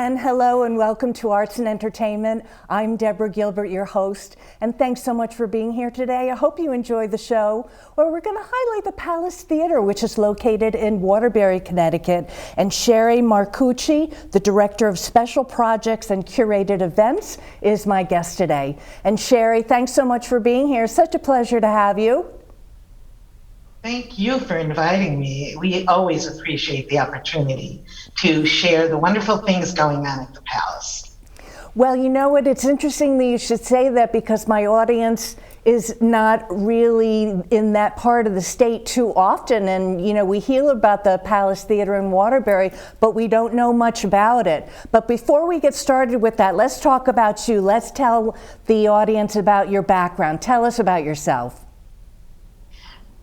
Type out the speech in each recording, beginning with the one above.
And hello and welcome to Arts and Entertainment. I'm Deborah Gilbert, your host, and thanks so much for being here today. I hope you enjoy the show, where we're going to highlight the Palace Theater, which is located in Waterbury, Connecticut. And Sheree Marcucci, the Director of Special Projects and Curated Events, is my guest today. And Sheree, thanks so much for being here. Such a pleasure to have you. Thank you for inviting me. We always appreciate the opportunity to share the wonderful things going on at the Palace. Well, you know what? It's interesting that you should say that because my audience is not really in that part of the state too often. And, you know, we hear about the Palace Theater in Waterbury, but we don't know much about it. But before we get started with that, let's talk about you. Let's tell the audience about your background. Tell us about yourself.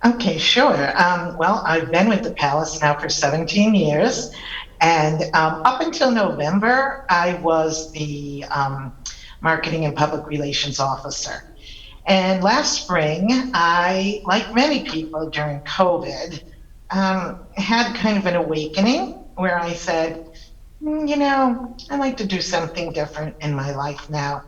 Okay, sure. Well, I've been with the Palace now for 17 years. And up until November, I was the Marketing and Public Relations Officer. And last spring, I, like many people during COVID, had kind of an awakening where I said, you know, I'd like to do something different in my life now.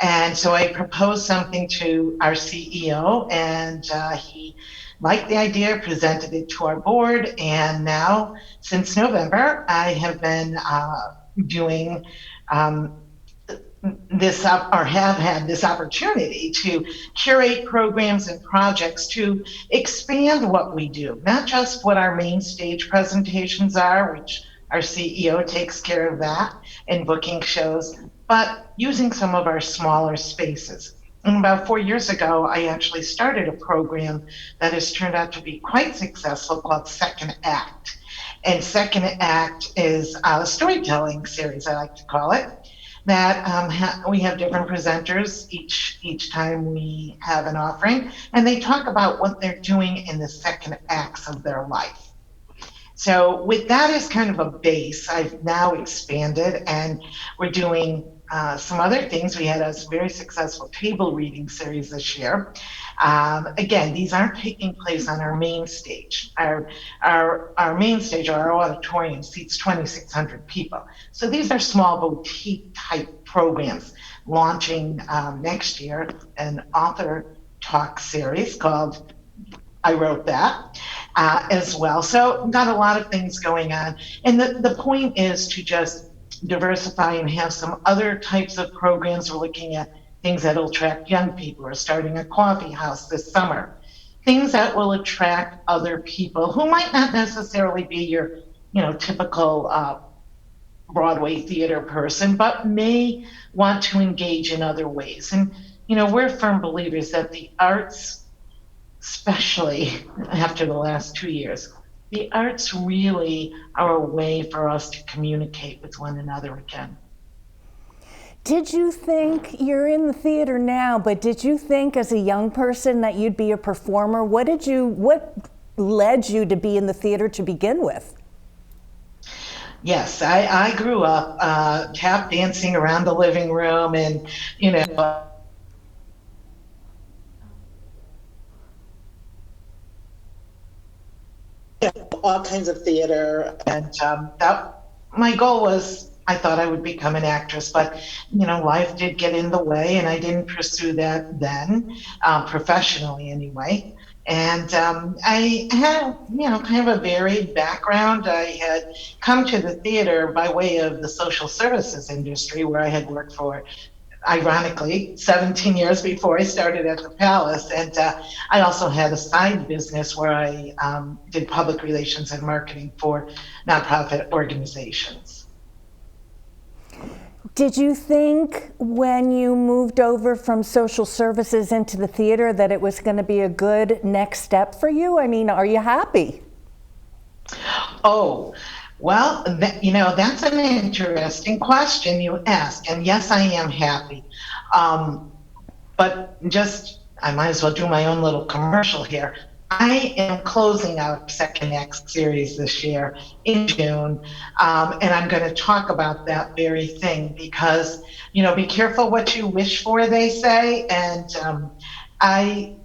And so I proposed something to our CEO, and he liked the idea, presented it to our board, and now, since November, I have been doing this, or have had this opportunity to curate programs and projects to expand what we do, not just what our main stage presentations are, which our CEO takes care of that, and booking shows, but using some of our smaller spaces. And about 4 years ago, I actually started a program that has turned out to be quite successful called Second Act. And Second Act is a storytelling series, I like to call it, that we have different presenters each time we have an offering, and they talk about what they're doing in the second acts of their life. So with that as kind of a base, I've now expanded, and we're doing some other things. We had a very successful table reading series this year. Again, these aren't taking place on our main stage. Our main stage, our auditorium, seats 2,600 people. So these are small boutique type programs. Launching next year an author talk series called I Wrote That as well. So got a lot of things going on. And the point is to just diversify and have some other types of programs. We're looking at things that will attract young people. We're starting a coffee house this summer. Things that will attract other people who might not necessarily be your, you know, typical Broadway theater person, but may want to engage in other ways. And, you know, we're firm believers that the arts, especially after the last 2 years, the arts really are a way for us to communicate with one another again. Did you think, you're in the theater now, but did you think as a young person that you'd be a performer? What led you to be in the theater to begin with? Yes, I grew up tap dancing around the living room, and, you know, all kinds of theater, and that my goal was, I thought I would become an actress, but, you know, life did get in the way, and I didn't pursue that then, professionally anyway. And I had, you know, kind of a varied background. I had come to the theater by way of the social services industry, where I had worked for, ironically, 17 years before I started at the Palace. And I also had a side business where I did public relations and marketing for nonprofit organizations. Did you think when you moved over from social services into the theater that it was going to be a good next step for you? I mean, are you happy? Oh, well, you know, that's an interesting question you ask. And yes, I am happy. But just, I might as well do my own little commercial here. I am closing out Second Act series this year in June, and I'm going to talk about that very thing because, you know, be careful what you wish for, they say, and I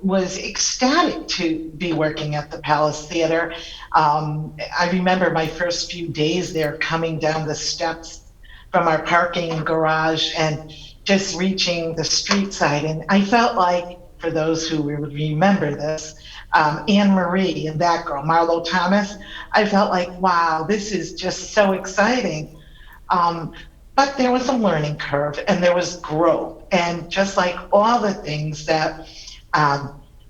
was ecstatic to be working at the Palace Theater. I remember my first few days there, coming down the steps from our parking garage and just reaching the street side. And I felt like, for those who would remember this, Anne Marie and that girl, Marlo Thomas, I felt like, wow, this is just so exciting. Um, but there was a learning curve and there was growth. And just like all the things that,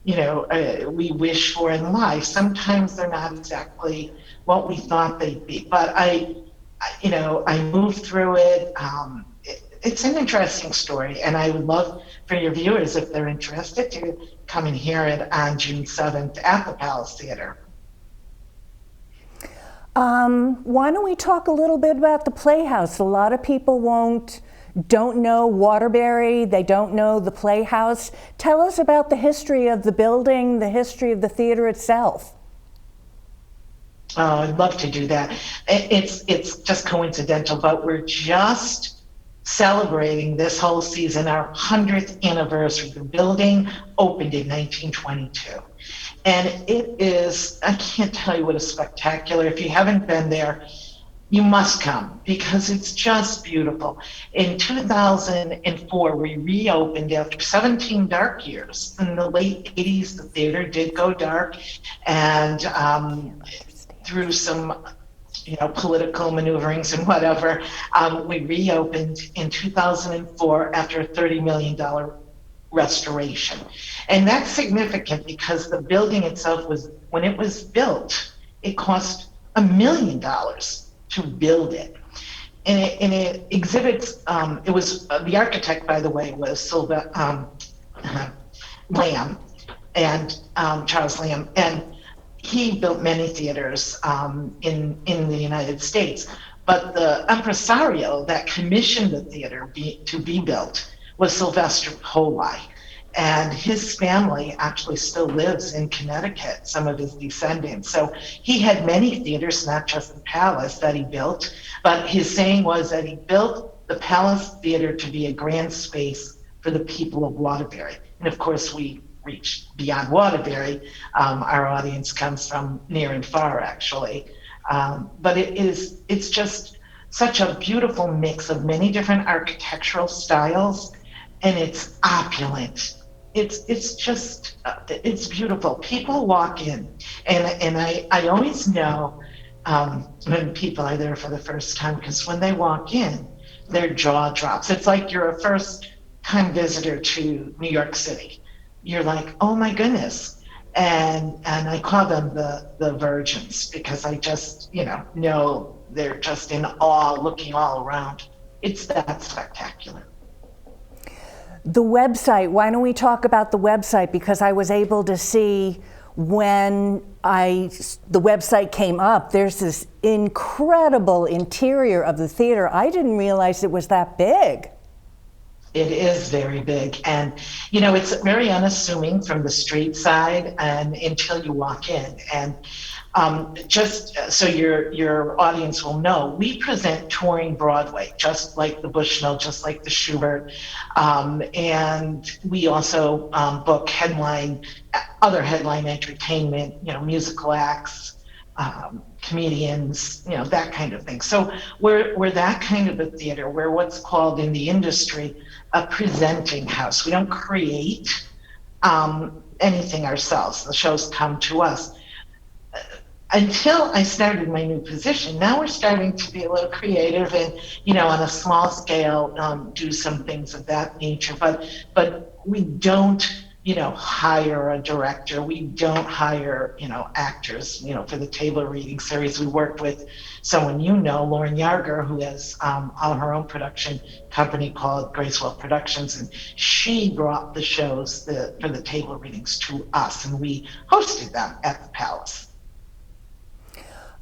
we wish for in life, sometimes they're not exactly what we thought they'd be. But I moved through it. It's an interesting story, and I would love for your viewers, if they're interested, to come and hear it on June 7th at the Palace Theater. Why don't we talk a little bit about the Playhouse? A lot of people don't know Waterbury, they don't know the Playhouse. Tell us about the history of the building, the history of the theater itself. Oh, I'd love to do that. It's just coincidental, but we're just celebrating this whole season our 100th anniversary. The building opened in 1922. And it is, I can't tell you what is spectacular. If you haven't been there, you must come because it's just beautiful. In 2004, we reopened after 17 dark years. In the late 80s, the theater did go dark, and through some political maneuverings and whatever, we reopened in 2004 after a $30 million restoration. And that's significant because the building itself when it was built, it cost $1 million to build it. And it exhibits, the architect, by the way, was Lamb, and Charles Lamb, and he built many theaters in the United States. But the impresario that commissioned the theater to be built was Sylvester Poli. And his family actually still lives in Connecticut, some of his descendants. So he had many theaters, not just the Palace that he built, but his saying was that he built the Palace Theater to be a grand space for the people of Waterbury. And of course, we reached beyond Waterbury. Our audience comes from near and far, actually. But it's just such a beautiful mix of many different architectural styles, and it's opulent. It's just, it's beautiful. People walk in, and I always know when people are there for the first time, because when they walk in, their jaw drops. It's like you're a first-time visitor to New York City. You're like, oh my goodness. And I call them the virgins, because I just, know they're just in awe, looking all around. It's that spectacular. The website, why don't we talk about the website? Because I was able to see when the website came up, there's this incredible interior of the theater. I didn't realize it was that big. It is very big, and it's very unassuming from the street side and until you walk in. And just so your audience will know, we present touring Broadway, just like the Bushnell, just like the Schubert, and we also book other headline entertainment, musical acts, comedians, that kind of thing. So we're that kind of a theater. We're what's called in the industry a presenting house. We don't create anything ourselves. The shows come to us. Until I started my new position, now we're starting to be a little creative and, on a small scale, do some things of that nature. But we don't, hire a director. We don't hire, actors, for the table reading series. We worked with someone, Lauren Yarger, who has on her own production company called Gracewell Productions, and she brought the shows for the table readings to us, and we hosted them at the Palace.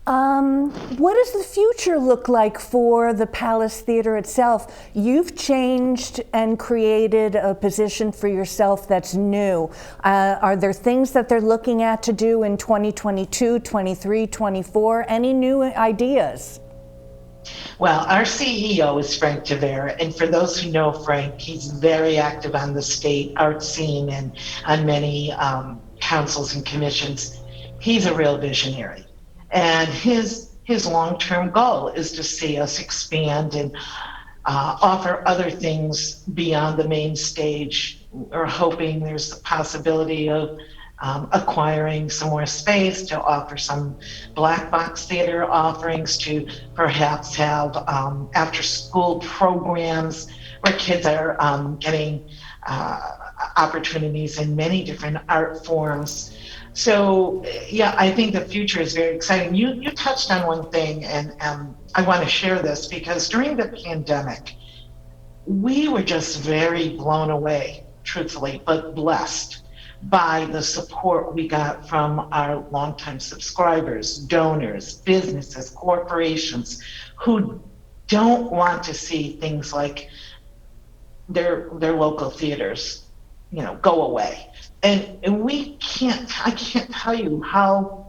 What does the future look like for the Palace Theater itself? You've changed and created a position for yourself that's new. Are there things that they're looking at to do in 2022, 23, 24? Any new ideas? Well, our CEO is Frank Tavera, and for those who know Frank, he's very active on the state art scene and on many councils and commissions. He's a real visionary. And his his long-term goal is to see us expand and offer other things beyond the main stage. We're hoping there's the possibility of acquiring some more space to offer some black box theater offerings, to perhaps have after school programs where kids are getting opportunities in many different art forms. So yeah, I think the future is very exciting. You touched on one thing, and I want to share this because during the pandemic, we were just very blown away, truthfully, but blessed by the support we got from our longtime subscribers, donors, businesses, corporations who don't want to see things like their local theaters, go away. And I can't tell you how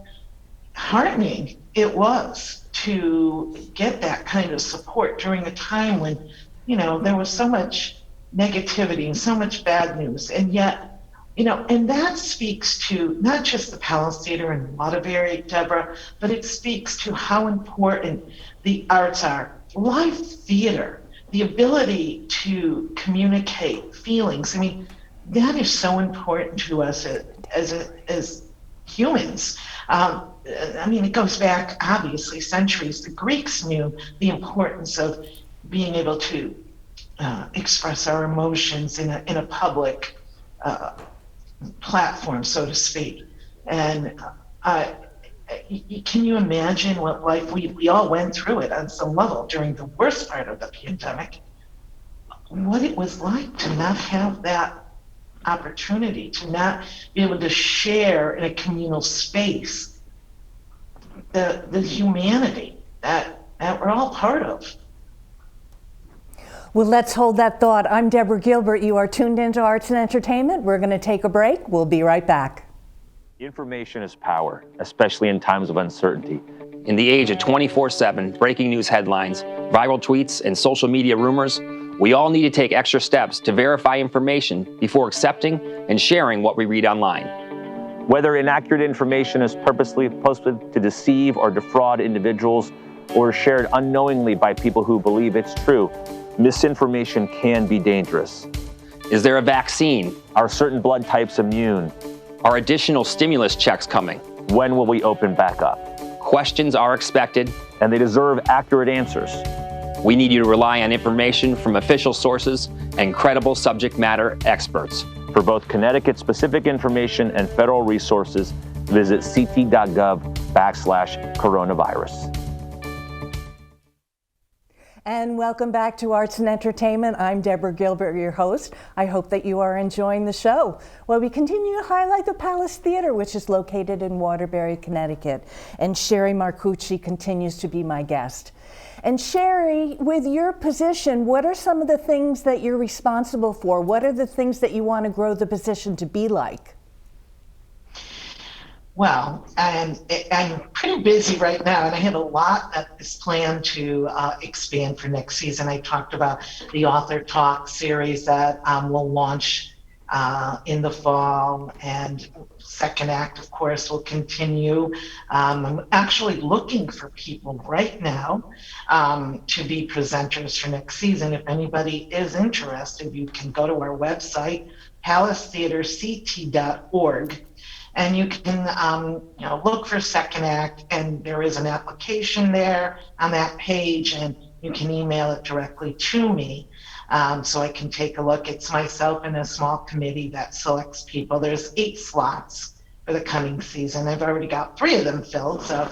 heartening it was to get that kind of support during a time when, there was so much negativity and so much bad news. And yet, and that speaks to not just the Palace Theater in Waterbury, Deborah, but it speaks to how important the arts are. Live theater, the ability to communicate feelings. I mean, that is so important to us as humans. It goes back, obviously, centuries. The Greeks knew the importance of being able to express our emotions in a public platform, so to speak. And can you imagine what life, we all went through it on some level during the worst part of the pandemic, what it was like to not have that opportunity, to not be able to share in a communal space the humanity that we're all part of. Well, let's hold that thought. I'm Deborah Gilbert. You are tuned into Arts and Entertainment. We're going to take a break. We'll be right back. Information is power, especially in times of uncertainty. In the age of 24/7 breaking news headlines, viral tweets, and social media rumors, we all need to take extra steps to verify information before accepting and sharing what we read online. Whether inaccurate information is purposely posted to deceive or defraud individuals or shared unknowingly by people who believe it's true, misinformation can be dangerous. Is there a vaccine? Are certain blood types immune? Are additional stimulus checks coming? When will we open back up? Questions are expected, and they deserve accurate answers. We need you to rely on information from official sources and credible subject matter experts. For both Connecticut-specific information and federal resources, visit ct.gov/coronavirus. And welcome back to Arts and Entertainment. I'm Deborah Gilbert, your host. I hope that you are enjoying the show. Well, we continue to highlight the Palace Theater, which is located in Waterbury, Connecticut. And Sheree Marcucci continues to be my guest. And Sheree, with your position, what are some of the things that you're responsible for? What are the things that you want to grow the position to be like? Well, I'm pretty busy right now, and I have a lot that is planned to expand for next season. I talked about the Author Talk series that will launch in the fall, and second act, of course, will continue. I'm actually looking for people right now to be presenters for next season. If anybody is interested, you can go to our website, palacetheaterct.org. And you can look for second act, and there is an application there on that page, and you can email it directly to me so I can take a look. It's myself and a small committee that selects people. There's 8 slots for the coming season. I've already got 3 of them filled. And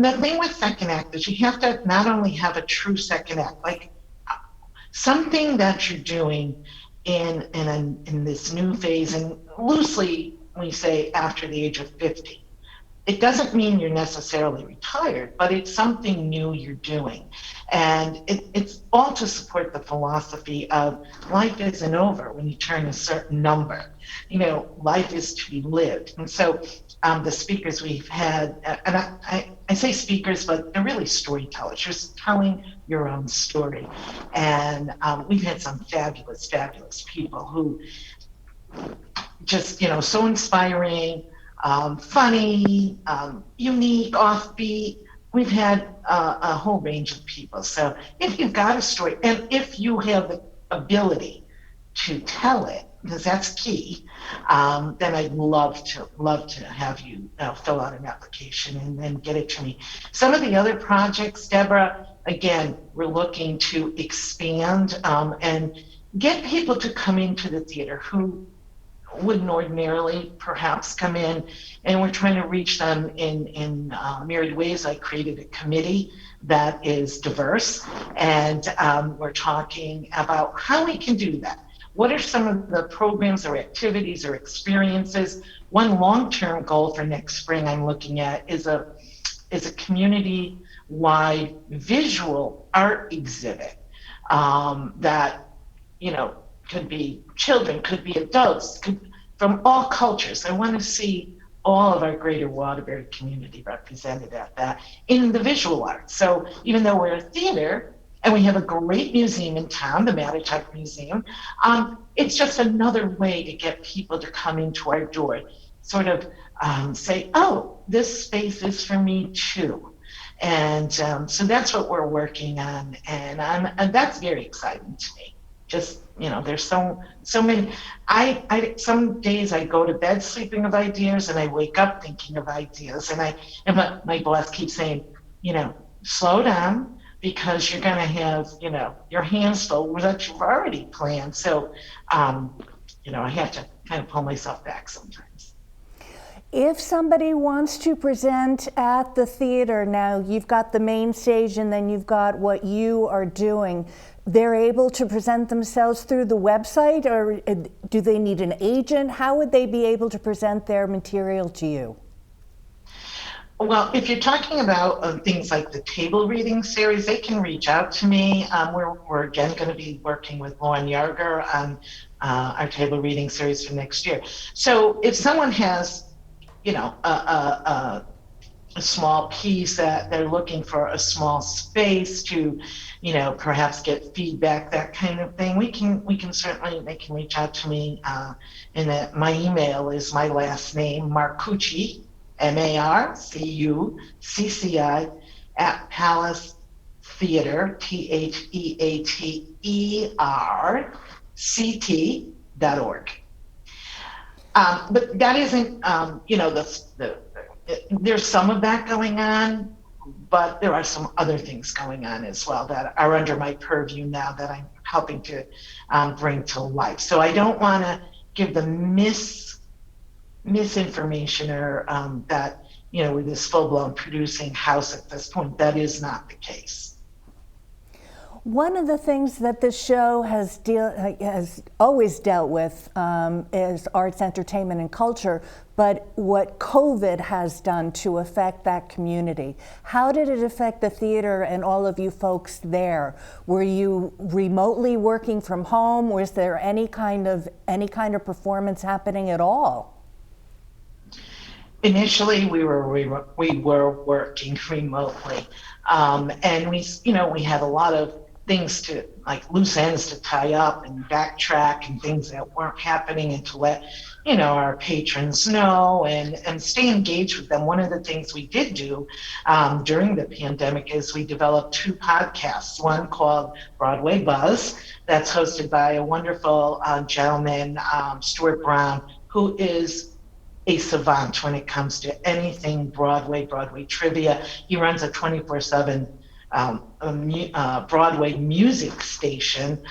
the thing with second act is you have to not only have a true second act, like something that you're doing in this new phase, and loosely we say after the age of 50. It doesn't mean you're necessarily retired, but it's something new you're doing. And it's all to support the philosophy of life isn't over when you turn a certain number. Life is to be lived. And so the speakers we've had, and I say speakers, but they're really storytellers, just telling your own story. And we've had some fabulous, fabulous people who just, so inspiring, funny, unique, offbeat. We've had a whole range of people. So if you've got a story, and if you have the ability to tell it, because that's key, then I'd love to have you fill out an application and then get it to me. Some of the other projects, Deborah, again, we're looking to expand and get people to come into the theater who wouldn't ordinarily perhaps come in, and we're trying to reach them in myriad ways. I created a committee that is diverse, and we're talking about how we can do that. What are some of the programs or activities or experiences? One long-term goal for next spring I'm looking at is a community-wide visual art exhibit that, could be children, could be adults, from all cultures. I want to see all of our greater Waterbury community represented at that in the visual arts. So even though we're a theater and we have a great museum in town, the Marcucci Museum, it's just another way to get people to come into our door, sort of say, oh, this space is for me too. And so that's what we're working on, and that's very exciting to me. Just, there's so many. I some days I go to bed sleeping of ideas, and I wake up thinking of ideas, and my boss keeps saying, slow down, because you're going to have, your hands full with what you've already planned. So, I have to kind of pull myself back sometimes. If somebody wants to present at the theater, now you've got the main stage and then you've got what you are doing, they're able to present themselves through the website, or do they need an agent? How would they be able to present their material to you? Well, if you're talking about things like the table reading series, they can reach out to me. We're again going to be working with Lauren Yarger on our table reading series for next year. So if someone has, a small piece that they're looking for, a small space to, perhaps get feedback, that kind of thing, we can certainly, they can reach out to me. And that my email is my last name, Marcucci, MARCUCCI @Palace Theater, THEATERCT.org. But that isn't, there's some of that going on, but there are some other things going on as well that are under my purview now that I'm helping to bring to life. So I don't want to give the misinformation or that, with this full-blown producing house at this point. That is not the case. One of the things that this show has always dealt with is arts, entertainment, and culture, but what COVID has done to affect that community. How did it affect the theater and all of you folks there? Were you remotely working from home? Was there any kind of performance happening at all? Initially, we were working remotely, and we had a lot of things to, like, loose ends to tie up and backtrack, and things that weren't happening, and to let our patrons know and stay engaged with them. One of the things we did do during the pandemic is we developed 2 podcasts. One called Broadway Buzz, that's hosted by a wonderful gentleman, Stuart Brown, who is a savant when it comes to anything Broadway trivia. He runs a 24/7 Broadway music station.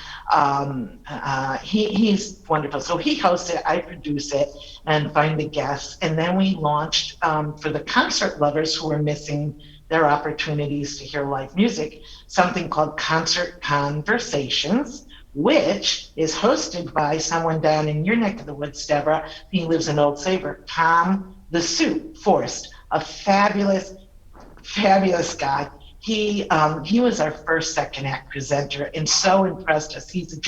He's wonderful. So he hosts it, I produce it, and find the guests. And then we launched, for the concert lovers who are missing their opportunities to hear live music, something called Concert Conversations, which is hosted by someone down in your neck of the woods, Deborah. He lives in Old Saybrook, Tom the Suit Forrest, a fabulous guy. He was our first second act presenter and so impressed us. He's a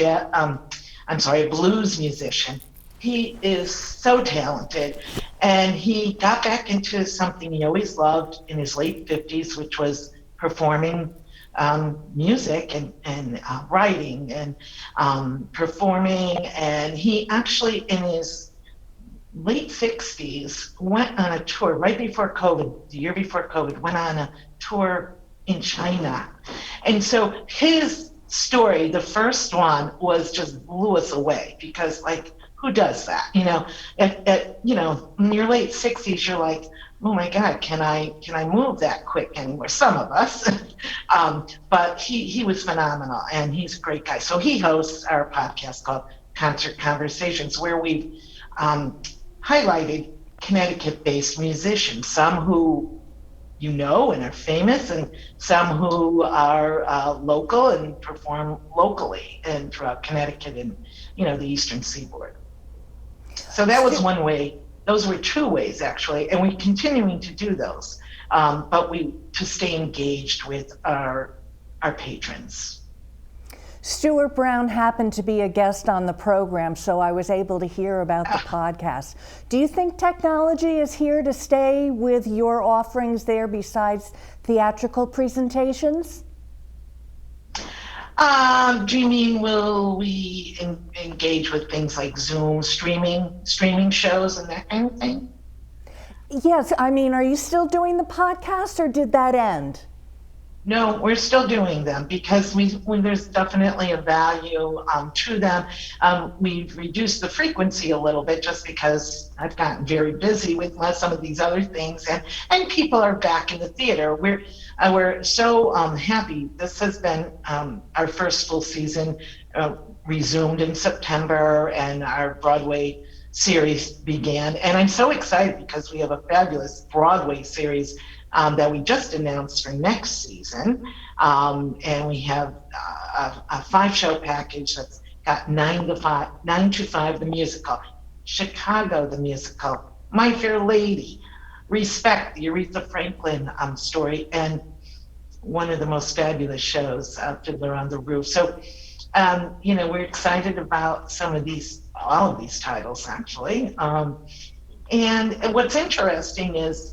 blues musician. He is so talented, and he got back into something he always loved in his late 50s, which was performing music and writing and performing. And he actually, in his late 60s, went on a tour right before COVID, the year before COVID, went on a tour in China. And so his story, the first one, was just blew us away because, like, who does that? In your late 60s, you're like, oh my God, can I move that quick anymore? Some of us. But he was phenomenal, and he's a great guy. So he hosts our podcast called Concert Conversations, where we've highlighted Connecticut-based musicians, some who and are famous, and some who are local and perform locally and throughout Connecticut and the Eastern Seaboard. So that was one way. Those were two ways, actually, and we're continuing to do those, but to stay engaged with our patrons. Stuart Brown happened to be a guest on the program, so I was able to hear about the podcast. Do you think technology is here to stay with your offerings there besides theatrical presentations? Do you mean, will we engage with things like Zoom, streaming shows and that kind of thing? Yes, I mean, are you still doing the podcast, or did that end? No, we're still doing them because there's definitely a value to them. We've reduced the frequency a little bit just because I've gotten very busy with some of these other things, and people are back in the theater. We're so happy. This has been our first full season, resumed in September, and our Broadway series began. And I'm so excited because we have a fabulous Broadway series that we just announced for next season. And we have a 5-show package that's got 9 to 5, the musical, Chicago, the musical, My Fair Lady, Respect, the Aretha Franklin story, and one of the most fabulous shows, Fiddler on the Roof. So, we're excited about all of these titles, actually. And what's interesting is,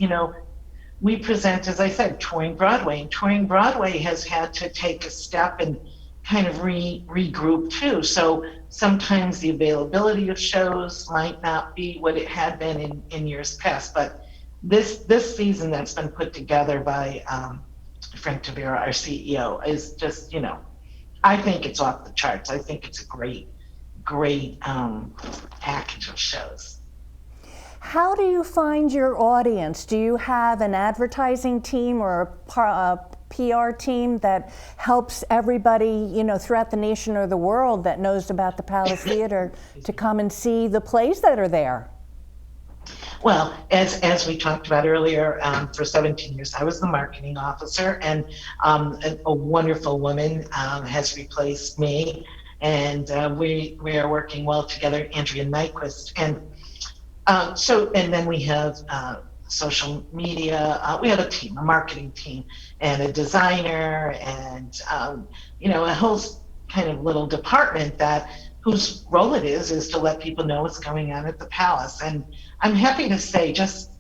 we present, as I said, touring Broadway, and touring Broadway has had to take a step and kind of regroup too. So sometimes the availability of shows might not be what it had been in years past, but this season that's been put together by Frank Tavera, our CEO, is just, I think it's off the charts. I think it's a great package of shows. How do you find your audience? Do you have an advertising team or a PR team that helps everybody, throughout the nation or the world that knows about the Palace Theater to come and see the plays that are there? Well, as we talked about earlier, for 17 years, I was the marketing officer, and a wonderful woman has replaced me, and we are working well together, Andrea Nyquist. And and then we have social media. We have a team, a marketing team, and a designer, and a whole kind of little department whose role it is to let people know what's going on at the Palace. And I'm happy to say, just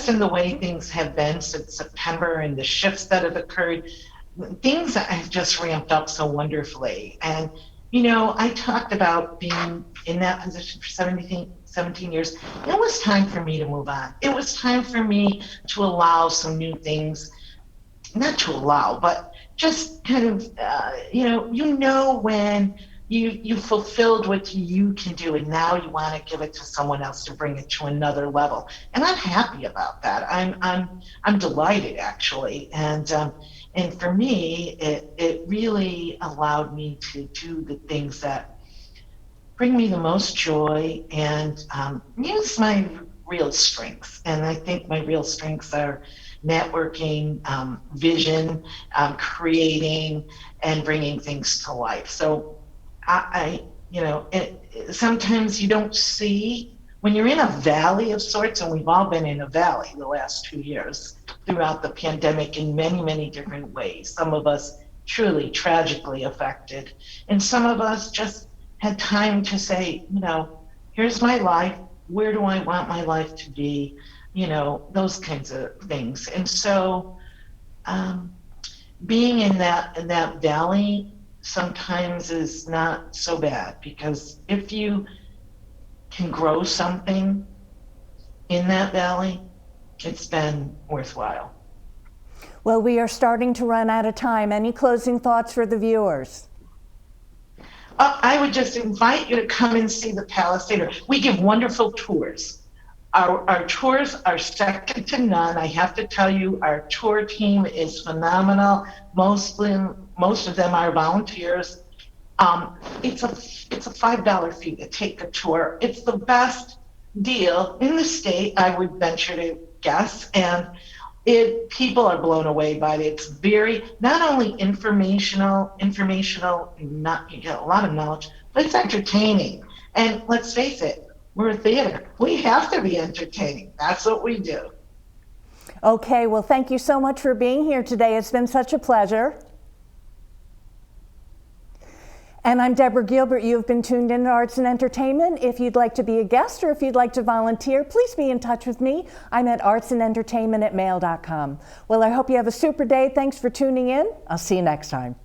in the way things have been since September and the shifts that have occurred, things have just ramped up so wonderfully. And I talked about being in that position for 17 years. It was time for me to move on. It was time for me to allow some new things, not to allow, but just kind of, when you fulfilled what you can do, and now you want to give it to someone else to bring it to another level. And I'm happy about that. I'm delighted, actually. And for me, it really allowed me to do the things that bring me the most joy and use my real strengths. And I think my real strengths are networking, vision, creating, and bringing things to life. So sometimes you don't see, when you're in a valley of sorts, and we've all been in a valley the last 2 years throughout the pandemic in many, many different ways. Some of us truly tragically affected, and some of us just had time to say, here's my life. Where do I want my life to be? Those kinds of things. And so being in that valley sometimes is not so bad, because if you can grow something in that valley, it's been worthwhile. Well, we are starting to run out of time. Any closing thoughts for the viewers? I would just invite you to come and see the Palace Theater. We give wonderful tours. Our tours are second to none. I have to tell you, our tour team is phenomenal. Most of them are volunteers. It's a $5 fee to take a tour. It's the best deal in the state, I would venture to guess, and people are blown away by it. It's very not only informational, not you get a lot of knowledge, but it's entertaining. And let's face it, we're a theater. We have to be entertaining. That's what we do. Okay, well, thank you so much for being here today. It's been such a pleasure. And I'm Deborah Gilbert. You've been tuned into Arts and Entertainment. If you'd like to be a guest or if you'd like to volunteer, please be in touch with me. I'm at artsandentertainment@mail.com. Well, I hope you have a super day. Thanks for tuning in. I'll see you next time.